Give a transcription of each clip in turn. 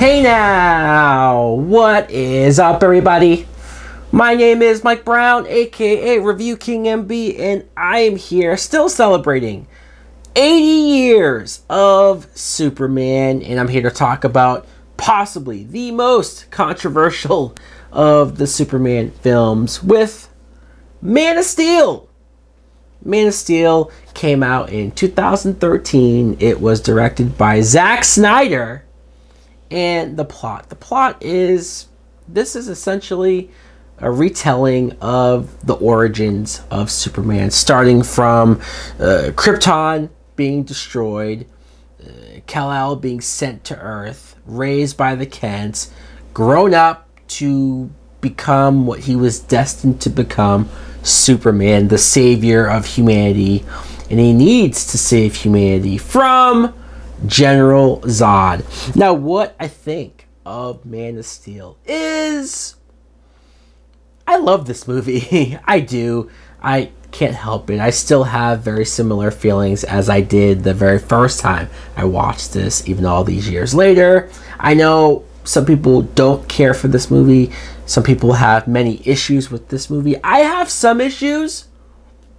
Hey now, what is up everybody? My name is Mike Brown, aka ReviewKingMB, and I am here still celebrating 80 years of Superman, and I'm here to talk about possibly the most controversial of the Superman films with Man of Steel. Man of Steel came out in 2013. It was directed by Zack Snyder. And the plot is, this is essentially a retelling of the origins of Superman, starting from Krypton being destroyed, Kal-El being sent to Earth, raised by the Kents, grown up to become what he was destined to become, Superman, the savior of humanity, and he needs to save humanity from General Zod. Now, what I think of Man of Steel is, I love this movie. I do. I can't help it. I still have very similar feelings as I did the very first time I watched this, even all these years later. I know some people don't care for this movie. Some people have many issues with this movie. I have some issues,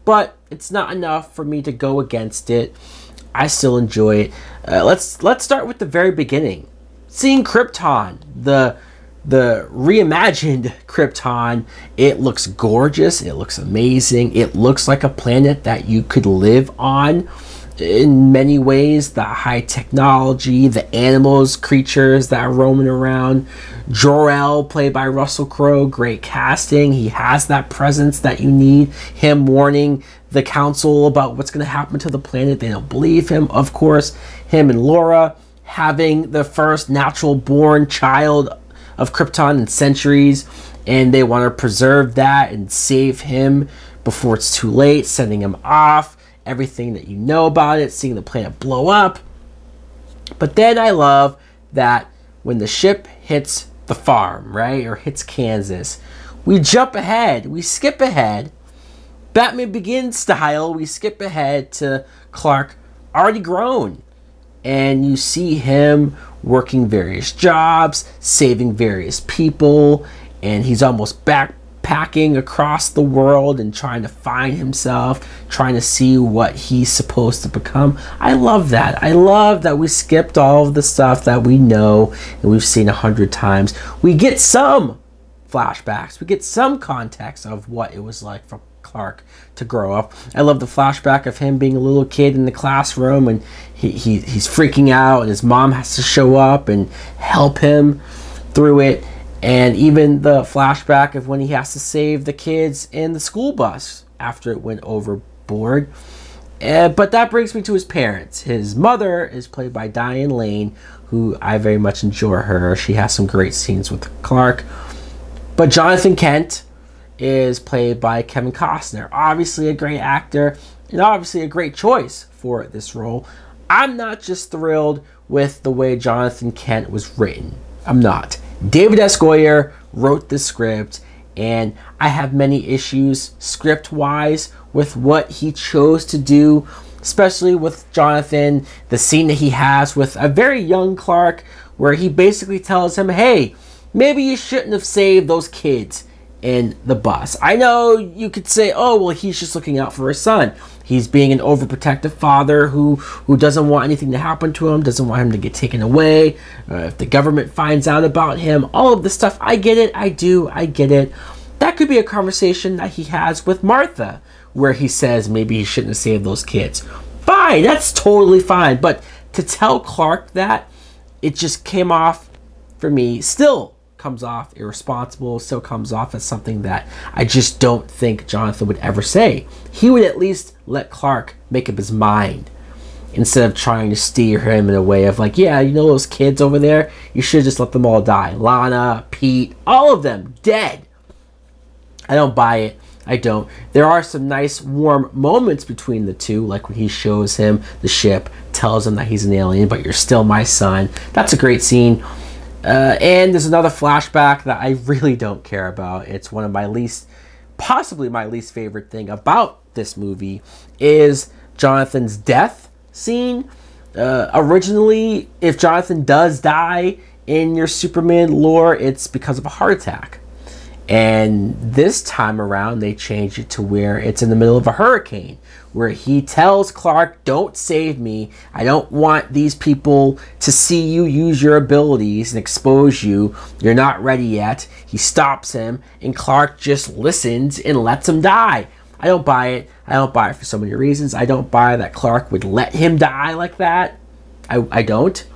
but it's not enough for me to go against it. I still enjoy it. Let's start with the very beginning. Seeing Krypton, the reimagined Krypton. It looks gorgeous. It looks amazing. It looks like a planet that you could live on in many ways. The high technology, the animals, creatures that are roaming around. Jor-El, played by Russell Crowe, great casting. He has that presence that you need. Him warning the council about what's going to happen to the planet. They don't believe him, of course. Him and Laura having the first natural born child of Krypton in centuries, and they want to preserve that and save him before it's too late, sending him off. Everything that you know about it, seeing the planet blow up. But then I love that when the ship hits the farm, right, or hits Kansas, we jump ahead, we skip ahead, Batman Begins style, we skip ahead to Clark already grown, and you see him working various jobs, saving various people, and he's almost backpacking across the world and trying to find himself, trying to see what he's supposed to become. I love that. I love that we skipped all of the stuff that we know and we've seen 100 times. We get some flashbacks. We get some context of what it was like for Clark to grow up. I love the flashback of him being a little kid in the classroom, and he's freaking out, and his mom has to show up and help him through it. And even the flashback of when he has to save the kids in the school bus after it went overboard. But that brings me to his parents. His mother is played by Diane Lane, who I very much enjoy her. She has some great scenes with Clark. But Jonathan Kent is played by Kevin Costner. Obviously a great actor, and obviously a great choice for this role. I'm not just thrilled with the way Jonathan Kent was written. I'm not. David S. Goyer wrote the script, and I have many issues script-wise with what he chose to do, especially with Jonathan, the scene that he has with a very young Clark, where he basically tells him, hey, maybe you shouldn't have saved those kids in the bus. I know you could say, oh, well, he's just looking out for his son. He's being an overprotective father who doesn't want anything to happen to him, doesn't want him to get taken away, if the government finds out about him, all of this stuff. I get it. I do. I get it. That could be a conversation that he has with Martha, where he says maybe he shouldn't have saved those kids. Fine. That's totally fine. But to tell Clark that, it just came off, for me, still comes off irresponsible, still comes off as something that I just don't think Jonathan would ever say. He would at least let Clark make up his mind, instead of trying to steer him in a way of like, yeah, you know those kids over there, you should just let them all die. Lana, Pete, all of them dead. I don't buy it. I don't. There are some nice warm moments between the two, like when he shows him the ship, tells him that he's an alien, but you're still my son. That's a great scene. And there's another flashback that I really don't care about. It's one of my possibly my least favorite thing about this movie is Jonathan's death scene. Originally, if Jonathan does die in your Superman lore, it's because of a heart attack. And this time around, they changed it to where it's in the middle of a hurricane, where he tells Clark, don't save me. I don't want these people to see you use your abilities and expose you. You're not ready yet. He stops him, and Clark just listens and lets him die. I don't buy it. I don't buy it for so many reasons. I don't buy that Clark would let him die like that. I don't.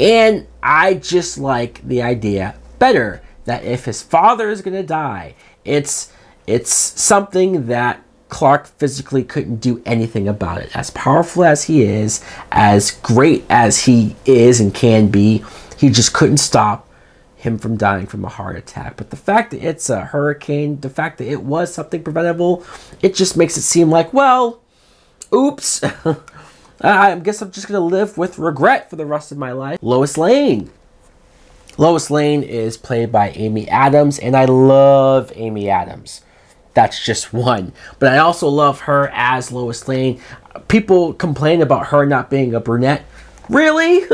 And I just like the idea better that if his father is going to die, it's something that Clark physically couldn't do anything about it. As powerful as he is, as great as he is and can be, he just couldn't stop him from dying from a heart attack. But the fact that it's a hurricane, the fact that it was something preventable, it just makes it seem like, well, oops. I guess I'm just going to live with regret for the rest of my life. Lois Lane. Lois Lane is played by Amy Adams, and I love Amy Adams. That's just one. But I also love her as Lois Lane. People complain about her not being a brunette. Really?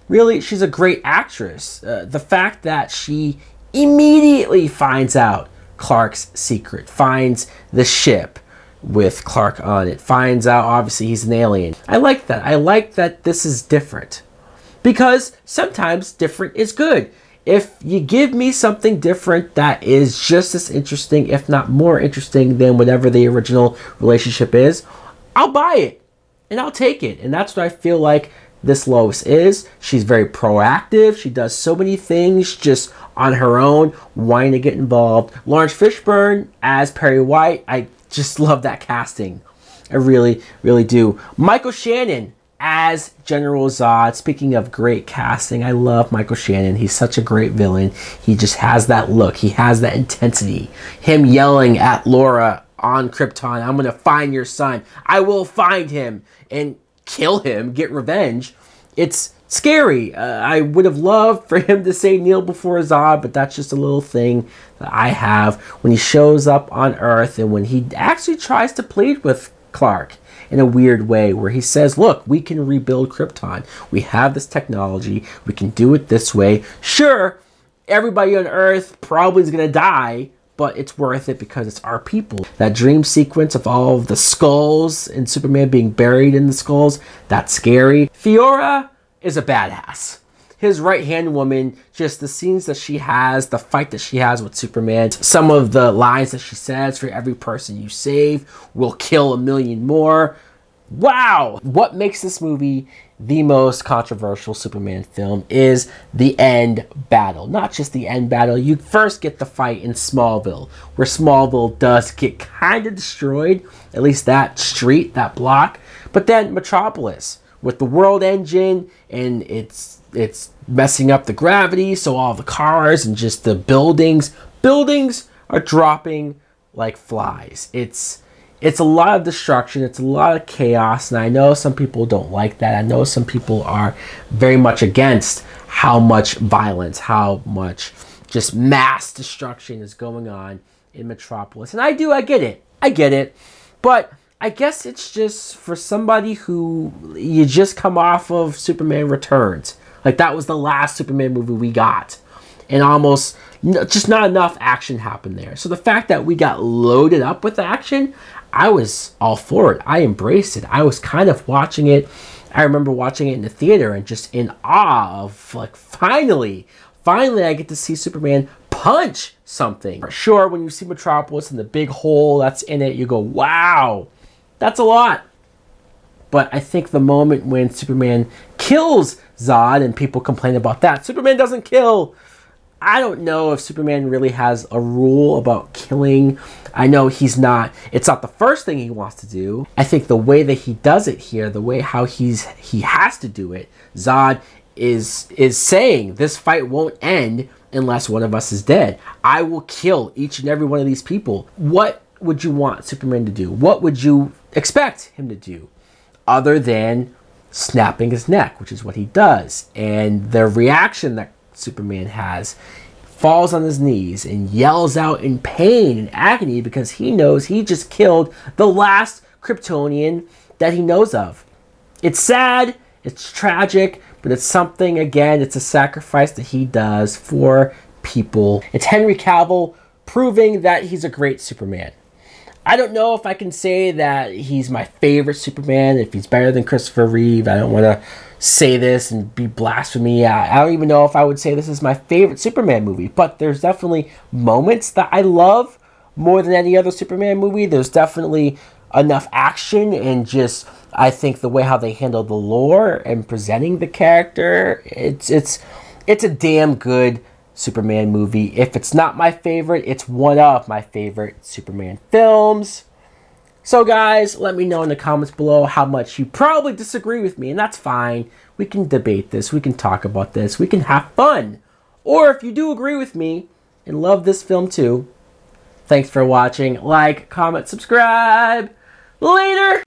Really? She's a great actress. The fact that she immediately finds out Clark's secret, finds the ship with Clark on it, finds out obviously he's an alien. I like that. I like that this is different. Because sometimes different is good. If you give me something different that is just as interesting, if not more interesting than whatever the original relationship is, I'll buy it and I'll take it. And that's what I feel like this Lois is. She's very proactive. She does so many things just on her own, wanting to get involved. Lawrence Fishburne as Perry White. I just love that casting. I really, really do. Michael Shannon as General Zod. Speaking of great casting, I love Michael Shannon. He's such a great villain. He just has that look. He has that intensity. Him yelling at Laura on Krypton, I'm going to find your son. I will find him and kill him, get revenge. It's scary. I would have loved for him to say kneel before Zod, but that's just a little thing that I have when he shows up on Earth and when he actually tries to plead with Clark in a weird way where he says, look, we can rebuild Krypton. We have this technology. We can do it this way. Sure, everybody on Earth probably is going to die, but it's worth it because it's our people. That dream sequence of all of the skulls and Superman being buried in the skulls, that's scary. Fiora is a badass. His right-hand woman, just the scenes that she has, the fight that she has with Superman, some of the lines that she says, for every person you save, we'll kill a million more. Wow! What makes this movie the most controversial Superman film is the end battle. Not just the end battle. You first get the fight in Smallville, where Smallville does get kind of destroyed, at least that street, that block. But then Metropolis, with the World Engine, and it's messing up the gravity, so all the cars and just the buildings are dropping like flies. It's a lot of destruction. It's a lot of chaos, and I know some people don't like that. I know some people are very much against how much violence, how much just mass destruction is going on in Metropolis. And I get it. But I guess it's just for somebody who you just come off of Superman Returns. Like, that was the last Superman movie we got. And almost just not enough action happened there. So the fact that we got loaded up with action, I was all for it. I embraced it. I was kind of watching it. I remember watching it in the theater and just in awe of, like, finally I get to see Superman punch something. Sure, when you see Metropolis and the big hole that's in it, you go, wow, that's a lot. But I think the moment when Superman kills Zod and people complain about that, Superman doesn't kill. I don't know if Superman really has a rule about killing. I know it's not the first thing he wants to do. I think the way that he does it here, the way how he has to do it, Zod is saying this fight won't end unless one of us is dead. I will kill each and every one of these people. What would you want Superman to do? What would you expect him to do? Other than snapping his neck, which is what he does. And the reaction that Superman has, falls on his knees and yells out in pain and agony because he knows he just killed the last Kryptonian that he knows of. It's sad, it's tragic, but it's something, again, it's a sacrifice that he does for people. It's Henry Cavill proving that he's a great Superman. I don't know if I can say that he's my favorite Superman, if he's better than Christopher Reeve. I don't want to say this and be blasphemy. I don't even know if I would say this is my favorite Superman movie, but there's definitely moments that I love more than any other Superman movie. There's definitely enough action and just, I think, the way how they handle the lore and presenting the character, it's a damn good Superman movie. If it's not my favorite, it's one of my favorite Superman films. So guys, let me know in the comments below how much you probably disagree with me, and that's fine. We can debate this, we can talk about this, we can have fun. Or if you do agree with me and love this film too, thanks for watching. Like, comment, subscribe. Later!